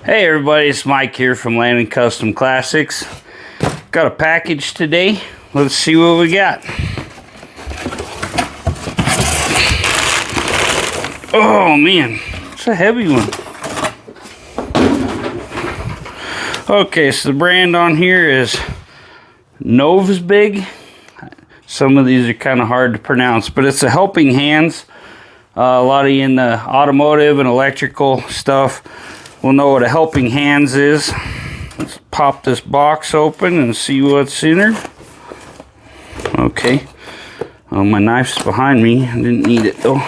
Hey everybody, it's Mike here from Landon Custom Classics. Got a package today. Let's see what we got. Oh man, it's a heavy one. Okay, so the brand on here is Noevsbig. Some of these are kind of hard to pronounce, but it's a helping hands. A lot of you in the automotive and electrical stuff will know what a helping hands is. Let's pop this box open and see what's in her. Okay. Oh, my knife's behind me. I didn't need it though.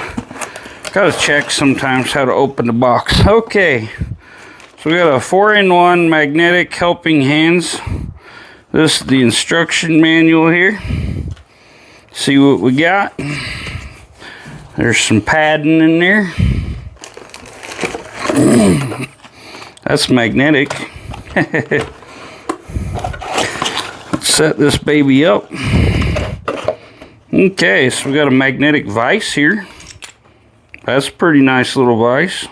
Gotta check sometimes how to open the box. Okay. So we got a 4-in-1 magnetic helping hands. This is the instruction manual here. See what we got. There's some padding in there. That's magnetic. Let's set this baby up. Okay, so we got a magnetic vise here. That's a pretty nice little vise.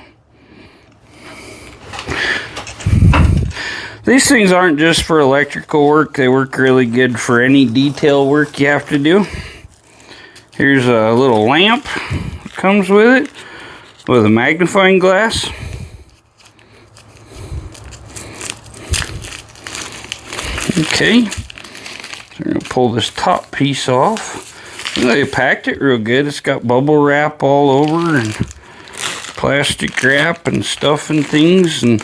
These things aren't just for electrical work. They work really good for any detail work you have to do. Here's a little lamp that comes with it, with a magnifying glass. Okay, so we're going to pull this top piece off. They packed it real good. It's got bubble wrap all over and plastic wrap and stuff and things. And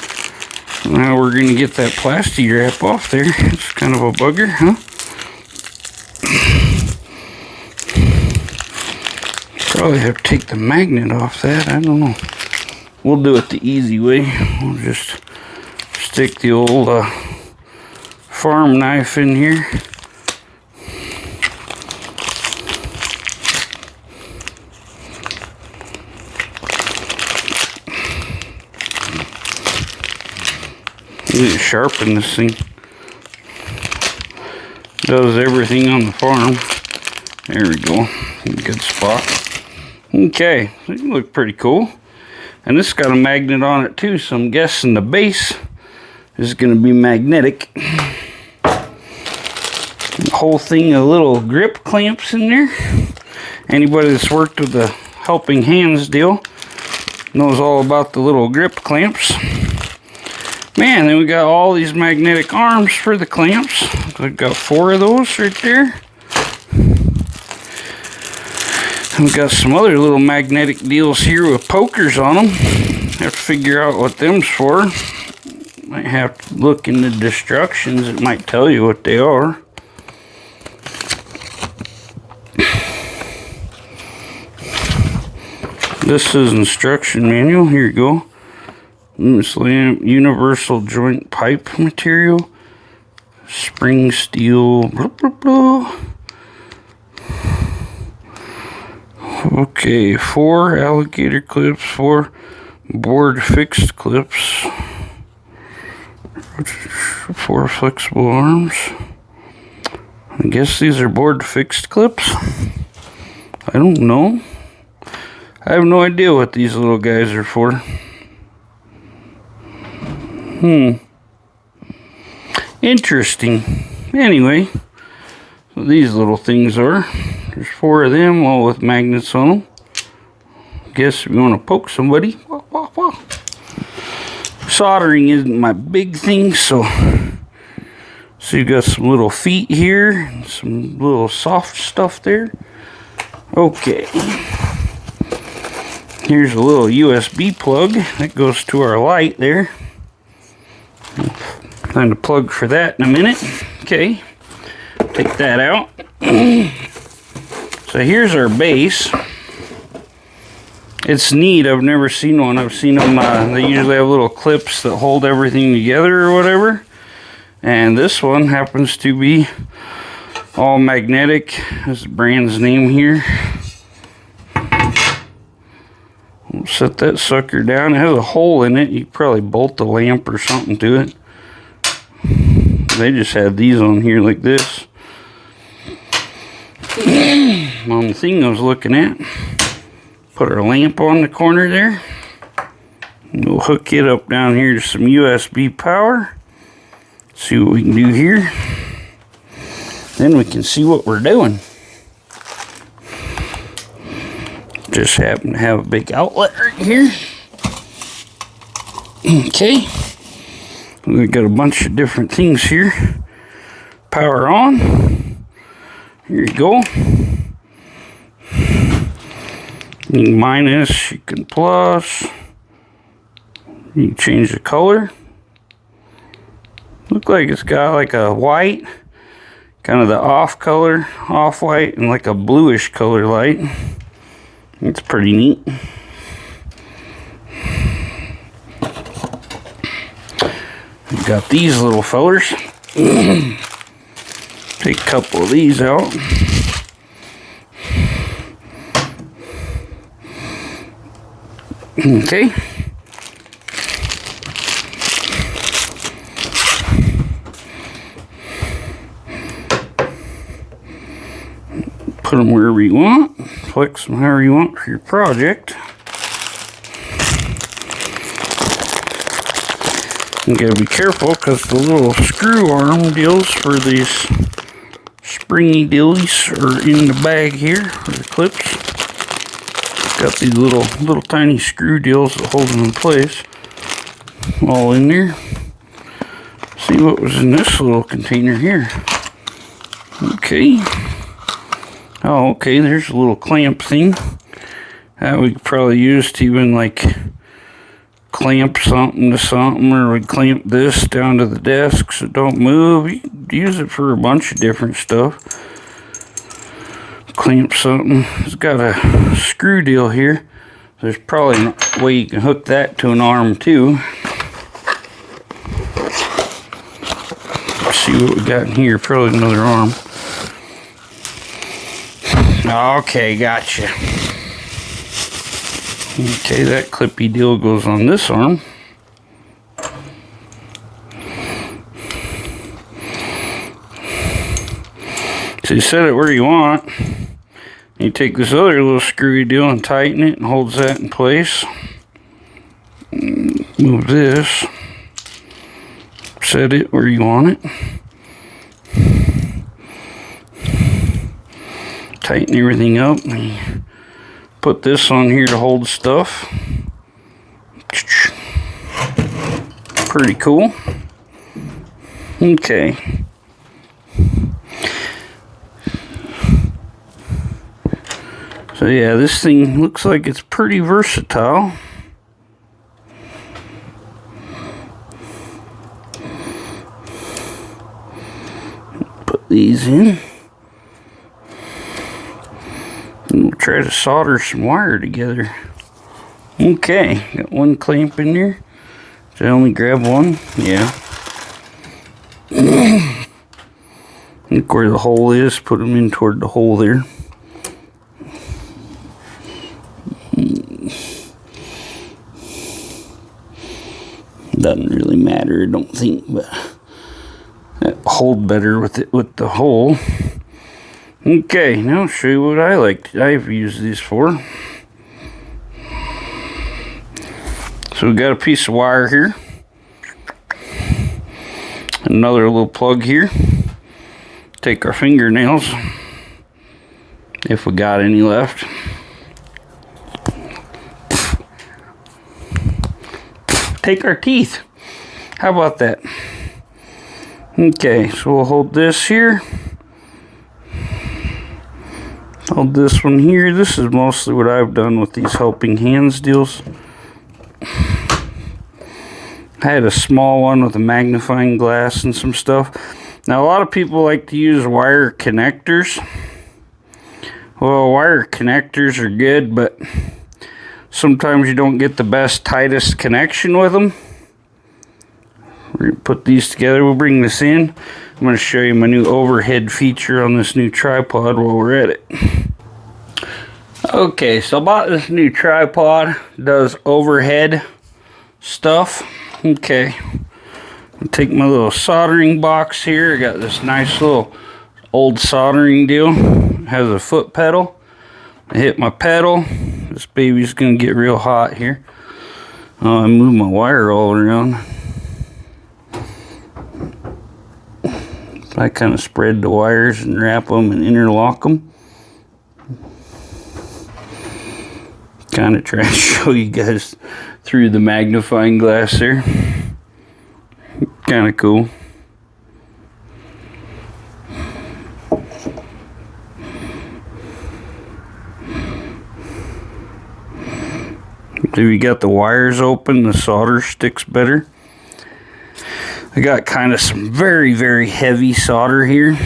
now we're going to get that plastic wrap off there. It's kind of a bugger, huh? Probably have to take the magnet off that. I don't know. We'll do it the easy way. We'll just stick the old farm knife in here. We need to sharpen this thing. Does everything on the farm. There we go. Good spot. Okay, so it look pretty cool. And this got a magnet on it too, so I'm guessing the base is going to be magnetic. The whole thing of little grip clamps in there. Anybody that's worked with the helping hands deal knows all about the little grip clamps. Man, then we got all these magnetic arms for the clamps. I've got 4 of those right there. And we got some other little magnetic deals here with pokers on them. Have to figure out what them's for. Might have to look in the instructions. It might tell you what they are. This is instruction manual. Here you go. Universal joint pipe material. Spring steel. Blah, blah, blah. Okay, 4 alligator clips, 4 board fixed clips, 4 flexible arms. I guess these are board fixed clips. I don't know. I have no idea what these little guys are for. Interesting. Anyway, so these little things are. There's 4 of them, all with magnets on them. Guess if you want to poke somebody. Wah, wah, wah. Soldering isn't my big thing, so you got some little feet here, and some little soft stuff there. Okay. Here's a little USB plug that goes to our light there. Find a plug for that in a minute. Okay. Take that out. So here's our base. It's neat. I've never seen one. I've seen them, they usually have little clips that hold everything together or whatever. And this one happens to be all magnetic. This brand's name here. We'll set that sucker down. It has a hole in it. You could probably bolt the lamp or something to it. They just had these on here like this. On the thing I was looking at, put our lamp on the corner there. We'll hook it up down here to some USB power. See what we can do here. Then we can see what we're doing. Just happen to have a big outlet right here. Okay. We've got a bunch of different things here. Power on. Here you go. You can minus, you can plus. You can change the color. Look like it's got like a white, kind of the off color, off white, and like a bluish color light. It's pretty neat. We've got these little fellers. Take a couple of these out. Okay. Put them wherever you want. Flex them however you want for your project. You gotta be careful because the little screw arm deals for these springy dealies are in the bag here, or the clips. Got these little tiny screw deals that hold them in place. All in there. See what was in this little container here. Okay. Oh, okay, there's a little clamp thing that we could probably use to even like clamp something to something, or we clamp this down to the desk so it don't move. You can use it for a bunch of different stuff. Clamp something. It's got a screw deal here. There's probably a way you can hook that to an arm too. Let's see what we got in here. Probably another arm. Okay, gotcha. Okay, that clippy deal goes on this arm. So you set it where you want. You take this other little screwy deal and tighten it and holds that in place. Move this. Set it where you want it. Tighten everything up. And put this on here to hold stuff. Pretty cool. Okay. So yeah, this thing looks like it's pretty versatile. Put these in. And we'll try to solder some wire together. Okay, got one clamp in there. Did I only grab one? Yeah. Look where the hole is. Put them in toward the hole there. Doesn't really matter, I don't think, but that hold better with it with the hole. Okay, now I'll show you what I've used these for. So we got a piece of wire here. Another little plug here. Take our fingernails, if we got any left. Take our teeth. How about that? Okay, so we'll hold this here. Hold this one here. This is mostly what I've done with these helping hands deals. I had a small one with a magnifying glass and some stuff. Now a lot of people like to use wire connectors. Well, wire connectors are good, but sometimes you don't get the best, tightest connection with them. We're going to put these together. We'll bring this in. I'm going to show you my new overhead feature on this new tripod while we're at it. Okay, so I bought this new tripod. It does overhead stuff. Okay. I'll take my little soldering box here. I got this nice little old soldering deal. It has a foot pedal. I hit my pedal. This baby's going to get real hot here. Oh, I moved my wire all around. I kind of spread the wires and wrap them and interlock them. Kind of try to show you guys through the magnifying glass there. Kind of cool. If you got the wires open, the solder sticks better. I got kind of some very, very heavy solder here.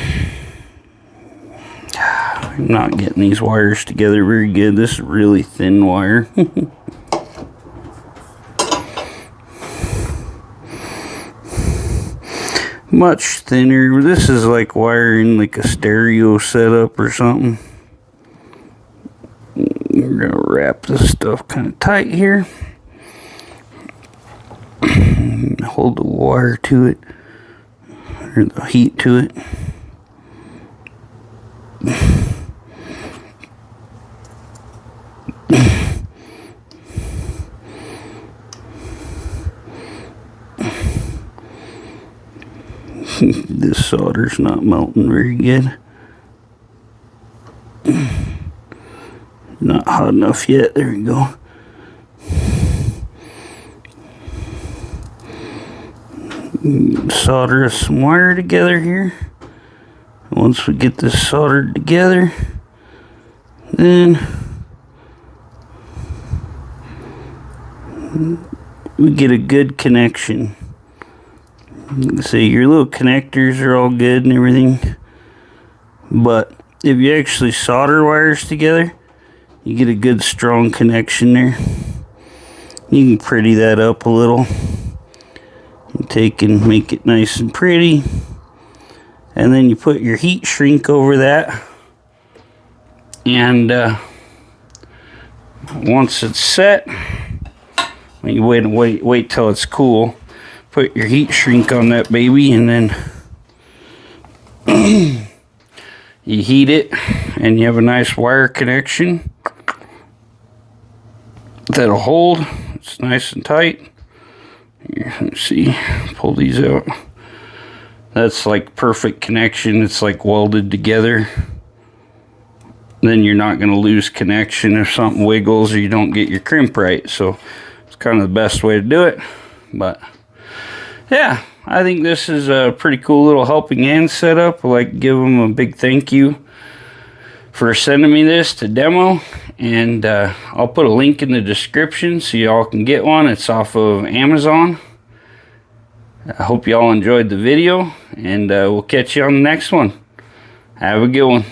I'm not getting these wires together very good. This is really thin wire. Much thinner. This is like wiring like a stereo setup or something. We're gonna wrap this stuff kind of tight here. Hold the wire to it, or the heat to it. This solder's not melting very good. Not hot enough yet. There we go. Solder some wire together here. Once we get this soldered together, then we get a good connection. So your little connectors are all good and everything, but if you actually solder wires together, you get a good strong connection there. You can pretty that up a little. Take and make it nice and pretty, and then you put your heat shrink over that, and once it's set, you wait till it's cool. Put your heat shrink on that baby, and then you heat it, and you have a nice wire connection that'll hold. It's nice and tight. Here, let's see, pull these out. That's like perfect connection. It's like welded together. Then you're not going to lose connection if something wiggles or you don't get your crimp right. So it's kind of the best way to do it. But yeah, I think this is a pretty cool little helping hand setup. I'd like to give them a big thank you for sending me this to demo. And I'll put a link in the description so y'all can get one. It's off of Amazon. I hope y'all enjoyed the video, and we'll catch you on the next one. Have a good one.